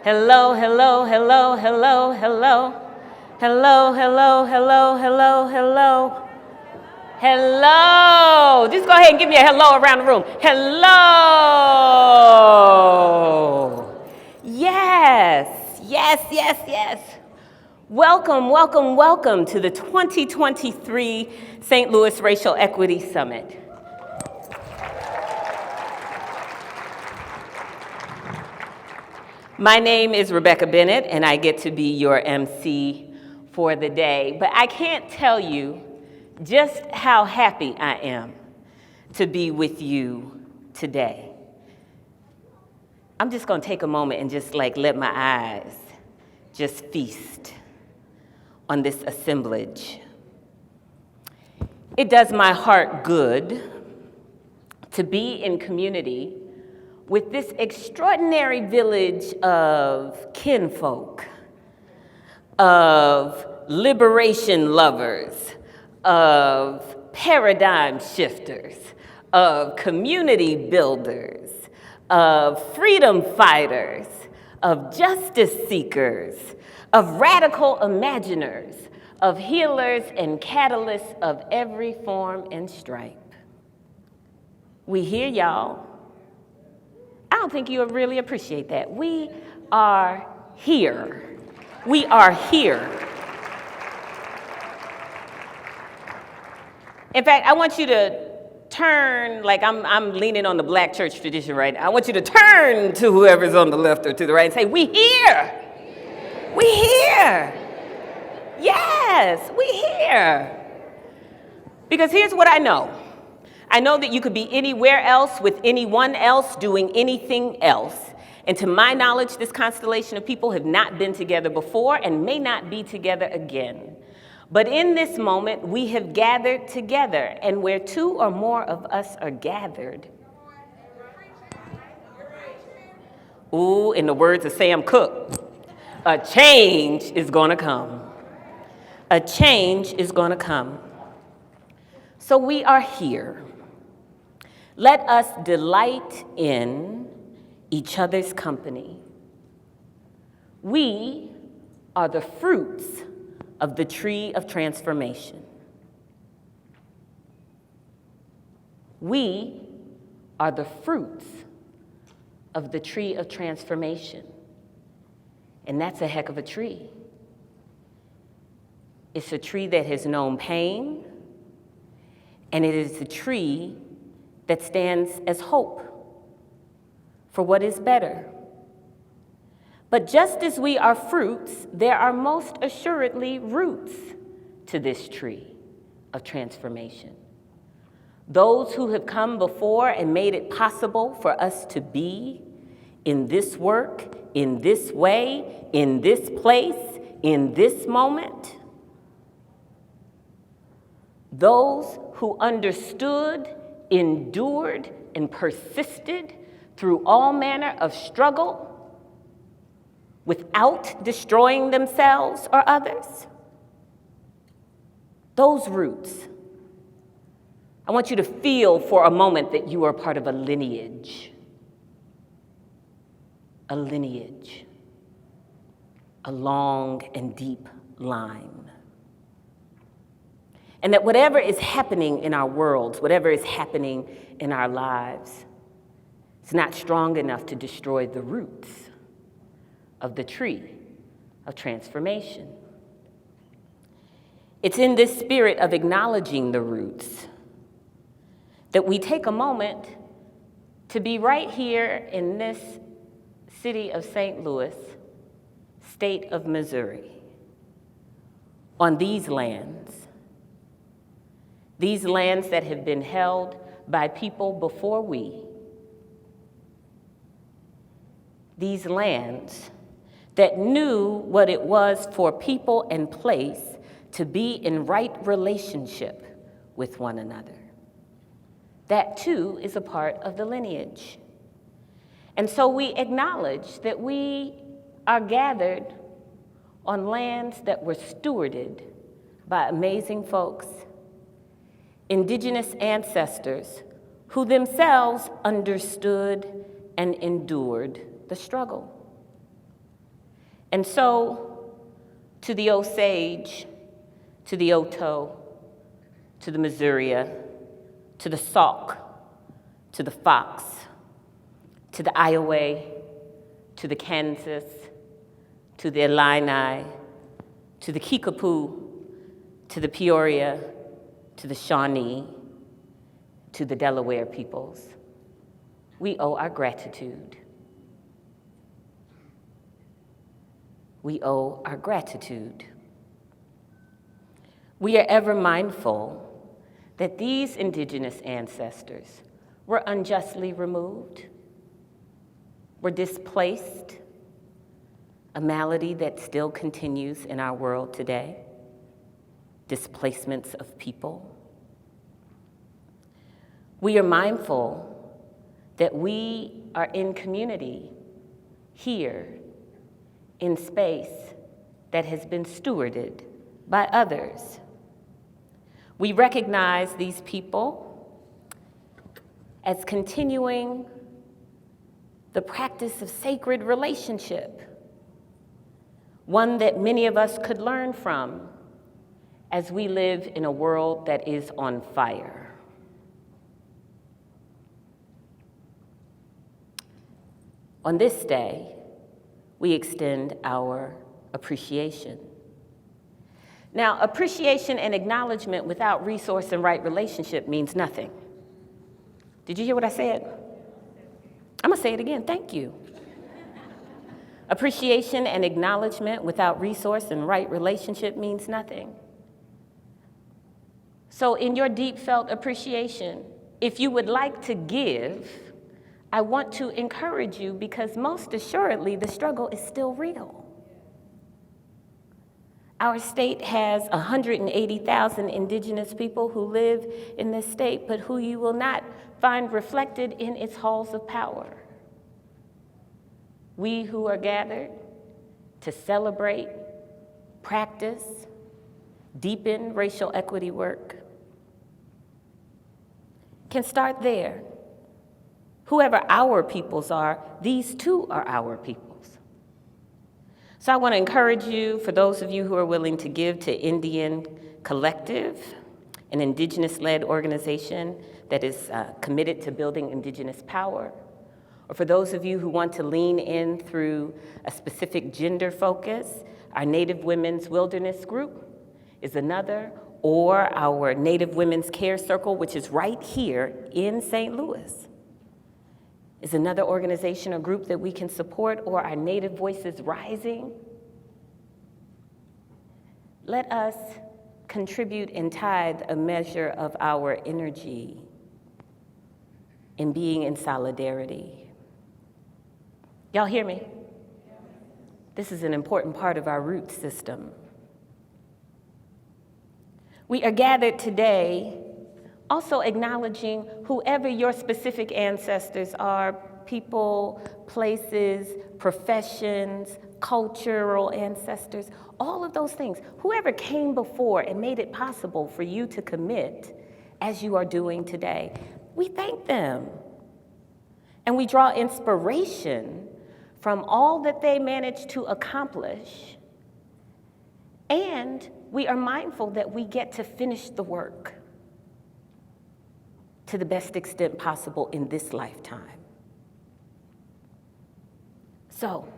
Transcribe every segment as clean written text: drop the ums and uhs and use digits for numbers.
Hello, hello, hello, hello, hello. Hello, hello, hello, hello, hello. Hello. Just go ahead and give me a hello around the room. Hello. Yes, yes, yes, yes. Welcome, welcome, welcome to the 2023 St. Louis Racial Equity Summit. My name is Rebecca Bennett, and I get to be your MC for the day. But I can't tell you just how happy I am to be with you today. I'm just going to take a moment and just let my eyes just feast on this assemblage. It does my heart good to be in community with this extraordinary village of kinfolk, of liberation lovers, of paradigm shifters, of community builders, of freedom fighters, of justice seekers, of radical imaginers, of healers and catalysts of every form and stripe. We hear y'all. I don't think you really appreciate that. We are here. We are here. In fact, I want you to turn, I'm leaning on the black church tradition right now. I want you to turn to whoever's on the left or to the right and say, we here. We here. Yes, we here. Because here's what I know. I know that you could be anywhere else with anyone else doing anything else. And to my knowledge, this constellation of people have not been together before and may not be together again. But in this moment, we have gathered together, and where two or more of us are gathered, ooh, in the words of Sam Cooke, a change is going to come. A change is going to come. So we are here. Let us delight in each other's company. We are the fruits of the tree of transformation. We are the fruits of the tree of transformation. And that's a heck of a tree. It's a tree that has known pain, and it is a tree that stands as hope for what is better. But just as we are fruits, there are most assuredly roots to this tree of transformation. Those who have come before and made it possible for us to be in this work, in this way, in this place, in this moment. Those who understood, endured, and persisted through all manner of struggle without destroying themselves or others. Those roots. I want you to feel for a moment that you are part of a lineage. A lineage. A long and deep line. And that whatever is happening in our worlds, whatever is happening in our lives, is not strong enough to destroy the roots of the tree of transformation. It's in this spirit of acknowledging the roots that we take a moment to be right here in this city of St. Louis, state of Missouri, on these lands that have been held by people before we, these lands that knew what it was for people and place to be in right relationship with one another. That too is a part of the lineage. And so we acknowledge that we are gathered on lands that were stewarded by amazing folks, indigenous ancestors who themselves understood and endured the struggle. And so, to the Osage, to the Oto, to the Missouria, to the Sauk, to the Fox, to the Iowa, to the Kansas, to the Illini, to the Kickapoo, to the Peoria, to the Shawnee, to the Delaware peoples, we owe our gratitude. We owe our gratitude. We are ever mindful that these indigenous ancestors were unjustly removed, were displaced, a malady that still continues in our world today, displacements of people. We are mindful that we are in community here in space that has been stewarded by others. We recognize these people as continuing the practice of sacred relationship, one that many of us could learn from as we live in a world that is on fire. On this day, we extend our appreciation. Now, appreciation and acknowledgement without resource and right relationship means nothing. Did you hear what I said? I'm gonna say it again, thank you. Appreciation and acknowledgement without resource and right relationship means nothing. So in your deep felt appreciation, if you would like to give, I want to encourage you because most assuredly the struggle is still real. Our state has 180,000 indigenous people who live in this state, but who you will not find reflected in its halls of power. We who are gathered to celebrate, practice, deepen racial equity work can start there. Whoever our peoples are, these too are our peoples. So I want to encourage you, for those of you who are willing to give to Indian Collective, an indigenous-led organization that is committed to building indigenous power, or for those of you who want to lean in through a specific gender focus, our Native Women's Wilderness Group is another, or our Native Women's Care Circle, which is right here in St. Louis, is another organization or group that we can support, or our Native Voices Rising. Let us contribute and tithe a measure of our energy in being in solidarity. Y'all hear me? This is an important part of our root system. We are gathered today also acknowledging whoever your specific ancestors are, people, places, professions, cultural ancestors, all of those things. Whoever came before and made it possible for you to commit as you are doing today, we thank them. And we draw inspiration from all that they managed to accomplish. And we are mindful that we get to finish the work to the best extent possible in this lifetime. So,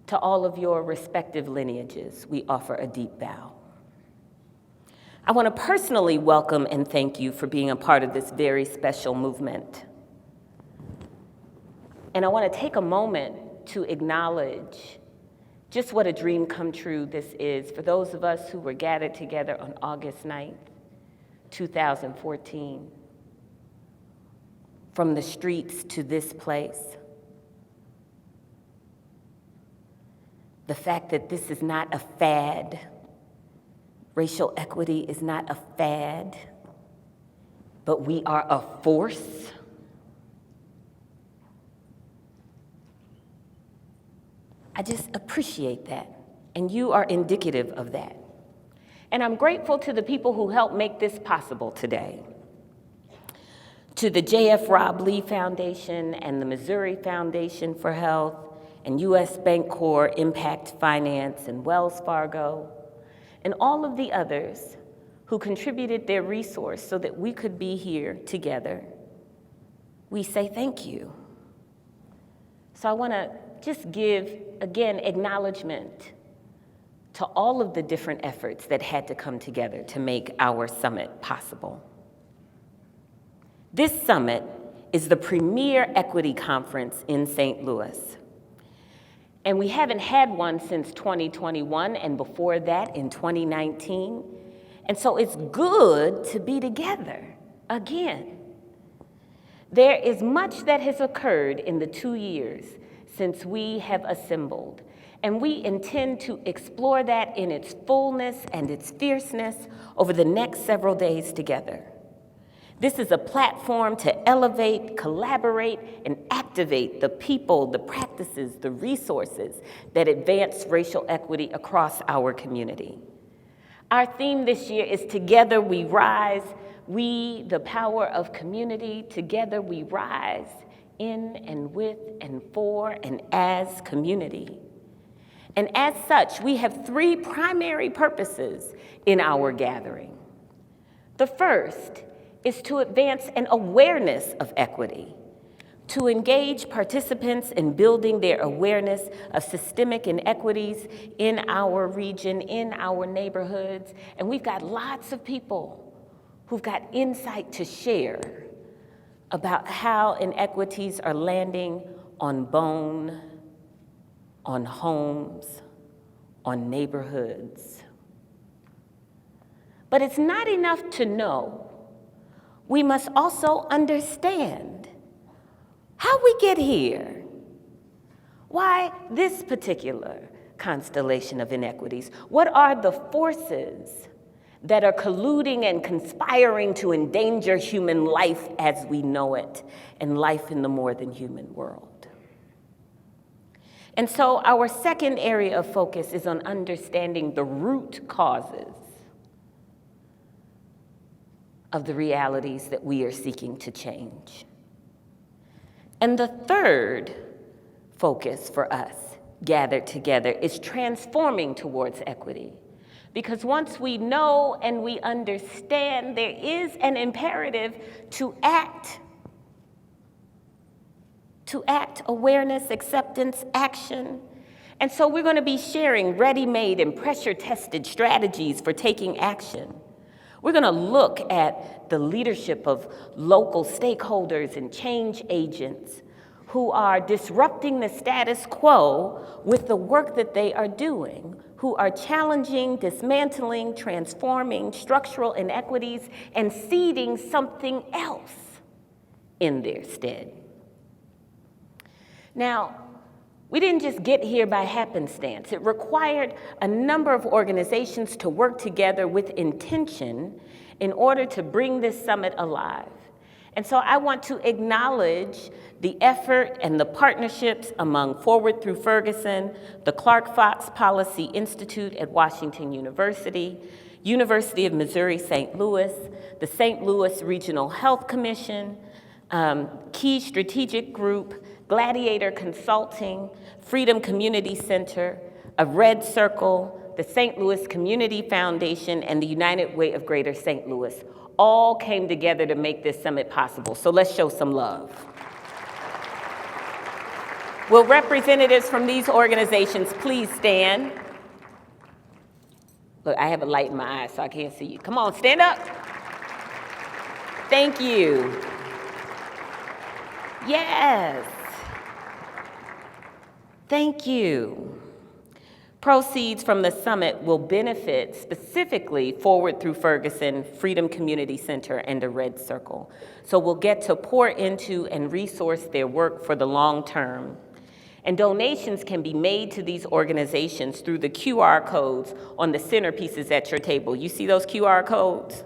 to all of your respective lineages, we offer a deep bow. I want to personally welcome and thank you for being a part of this very special movement. And I want to take a moment to acknowledge just what a dream come true this is for those of us who were gathered together on August 9th, 2014. From the streets to this place. The fact that this is not a fad, racial equity is not a fad, but we are a force. I just appreciate that, and you are indicative of that. And I'm grateful to the people who helped make this possible today. To the J.F. Rob Lee Foundation and the Missouri Foundation for Health and U.S. Bancorp, Impact Finance, and Wells Fargo, and all of the others who contributed their resource so that we could be here together, we say thank you. So I want to just give, again, acknowledgement to all of the different efforts that had to come together to make our summit possible. This summit is the premier equity conference in St. Louis. And we haven't had one since 2021, and before that in 2019. And so it's good to be together again. There is much that has occurred in the 2 years since we have assembled, and we intend to explore that in its fullness and its fierceness over the next several days together. This is a platform to elevate, collaborate, and activate the people, the practices, the resources that advance racial equity across our community. Our theme this year is Together We Rise. We, the power of community, together we rise in and with and for and as community. And as such, we have three primary purposes in our gathering. The first is to advance an awareness of equity, to engage participants in building their awareness of systemic inequities in our region, in our neighborhoods. And we've got lots of people who've got insight to share about how inequities are landing on bone, on homes, on neighborhoods. But it's not enough to know. We must also understand how we get here. Why this particular constellation of inequities? What are the forces that are colluding and conspiring to endanger human life as we know it, and life in the more than human world? And so our second area of focus is on understanding the root causes of the realities that we are seeking to change. And the third focus for us gathered together is transforming towards equity. Because once we know and we understand, there is an imperative to act. To act, awareness, acceptance, action. And so we're going to be sharing ready-made and pressure-tested strategies for taking action. We're going to look at the leadership of local stakeholders and change agents who are disrupting the status quo with the work that they are doing, who are challenging, dismantling, transforming structural inequities and seeding something else in their stead. Now, we didn't just get here by happenstance. It required a number of organizations to work together with intention in order to bring this summit alive. And so I want to acknowledge the effort and the partnerships among Forward Through Ferguson, the Clark Fox Policy Institute at Washington University, University of Missouri St. Louis, the St. Louis Regional Health Commission, Key Strategic Group, Gladiator Consulting, Freedom Community Center, a Red Circle, the St. Louis Community Foundation, and the United Way of Greater St. Louis all came together to make this summit possible. So let's show some love. Will representatives from these organizations please stand? Look, I have a light in my eye, so I can't see you. Come on, stand up. Thank you. Yes. Thank you. Proceeds from the summit will benefit specifically Forward Through Ferguson, Freedom Community Center, and the Red Circle. So we'll get to pour into and resource their work for the long term. And donations can be made to these organizations through the QR codes on the centerpieces at your table. You see those QR codes?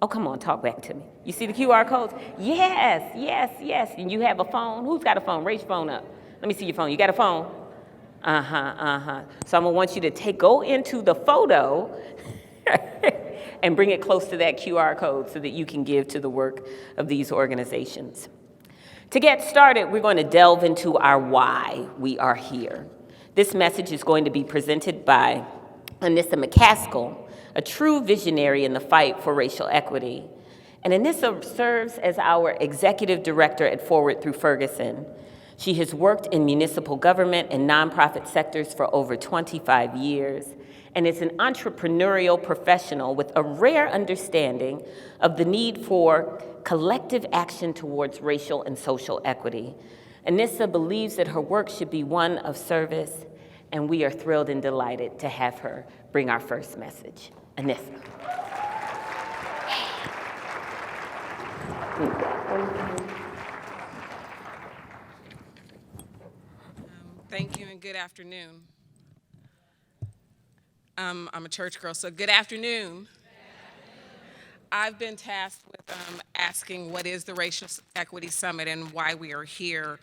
Oh, come on, talk back to me. You see the QR codes? Yes, yes, yes. And you have a phone? Who's got a phone? Raise your phone up. Let me see your phone. You got a phone? So I'm gonna want you to go into the photo and bring it close to that QR code so that you can give to the work of these organizations. To get started, we're going to delve into our why we are here. This message is going to be presented by Anissa McCaskill, a true visionary in the fight for racial equity. And Anissa serves as our executive director at Forward Through Ferguson. She has worked in municipal government and nonprofit sectors for over 25 years and is an entrepreneurial professional with a rare understanding of the need for collective action towards racial and social equity. Anissa believes that her work should be one of service, and we are thrilled and delighted to have her bring our first message. Anissa. Thank you and good afternoon. I'm a church girl, so good afternoon. I've been tasked with asking what is the Racial Equity Summit and why we are here.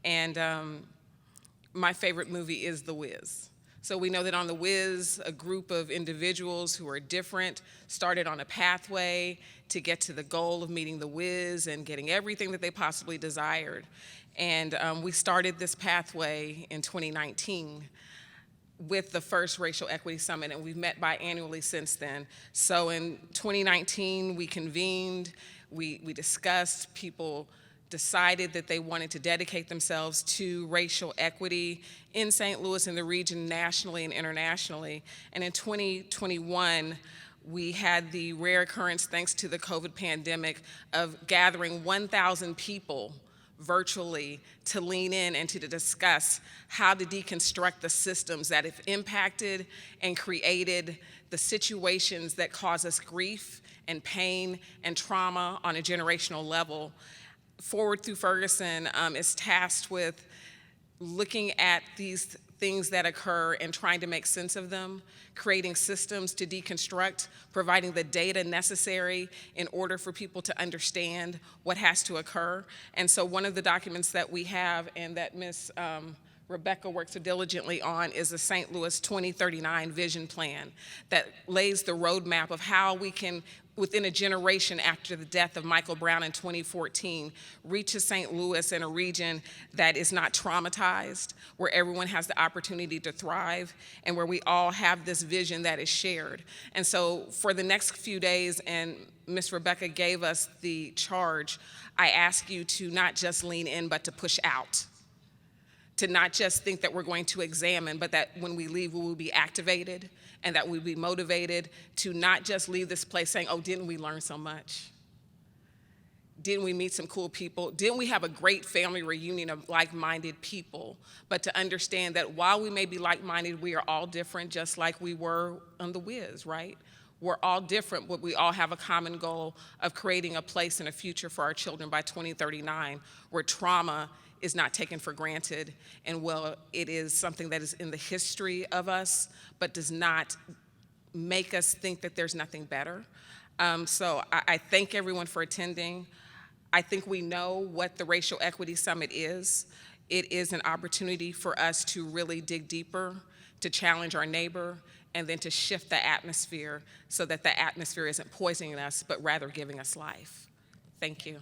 And my favorite movie is The Wiz. So we know that on The Wiz, a group of individuals who are different started on a pathway to get to the goal of meeting The Wiz and getting everything that they possibly desired. And we started this pathway in 2019 with the first Racial Equity Summit, and we've met biannually since then. So in 2019, we convened, we discussed, people decided that they wanted to dedicate themselves to racial equity in St. Louis, in the region, nationally and internationally. And in 2021, we had the rare occurrence, thanks to the COVID pandemic, of gathering 1,000 people virtually to lean in and to discuss how to deconstruct the systems that have impacted and created the situations that cause us grief and pain and trauma on a generational level. Forward Through Ferguson is tasked with looking at these things that occur and trying to make sense of them, creating systems to deconstruct, providing the data necessary in order for people to understand what has to occur. And so one of the documents that we have and that Ms. Rebecca worked so diligently on is the St. Louis 2039 vision plan that lays the roadmap of how we can, within a generation after the death of Michael Brown in 2014, reach a St. Louis in a region that is not traumatized, where everyone has the opportunity to thrive, and where we all have this vision that is shared. And so for the next few days, and Ms. Rebecca gave us the charge, I ask you to not just lean in, but to push out. To not just think that we're going to examine, but that when we leave, we will be activated and that we'll be motivated to not just leave this place saying, oh, didn't we learn so much? Didn't we meet some cool people? Didn't we have a great family reunion of like-minded people? But to understand that while we may be like-minded, we are all different, just like we were on The Wiz, right? We're all different, but we all have a common goal of creating a place and a future for our children by 2039, where trauma is not taken for granted, and well, it is something that is in the history of us, but does not make us think that there's nothing better. So I thank everyone for attending. I think we know what the Racial Equity Summit is. It is an opportunity for us to really dig deeper, to challenge our neighbor, and then to shift the atmosphere so that the atmosphere isn't poisoning us, but rather giving us life. Thank you.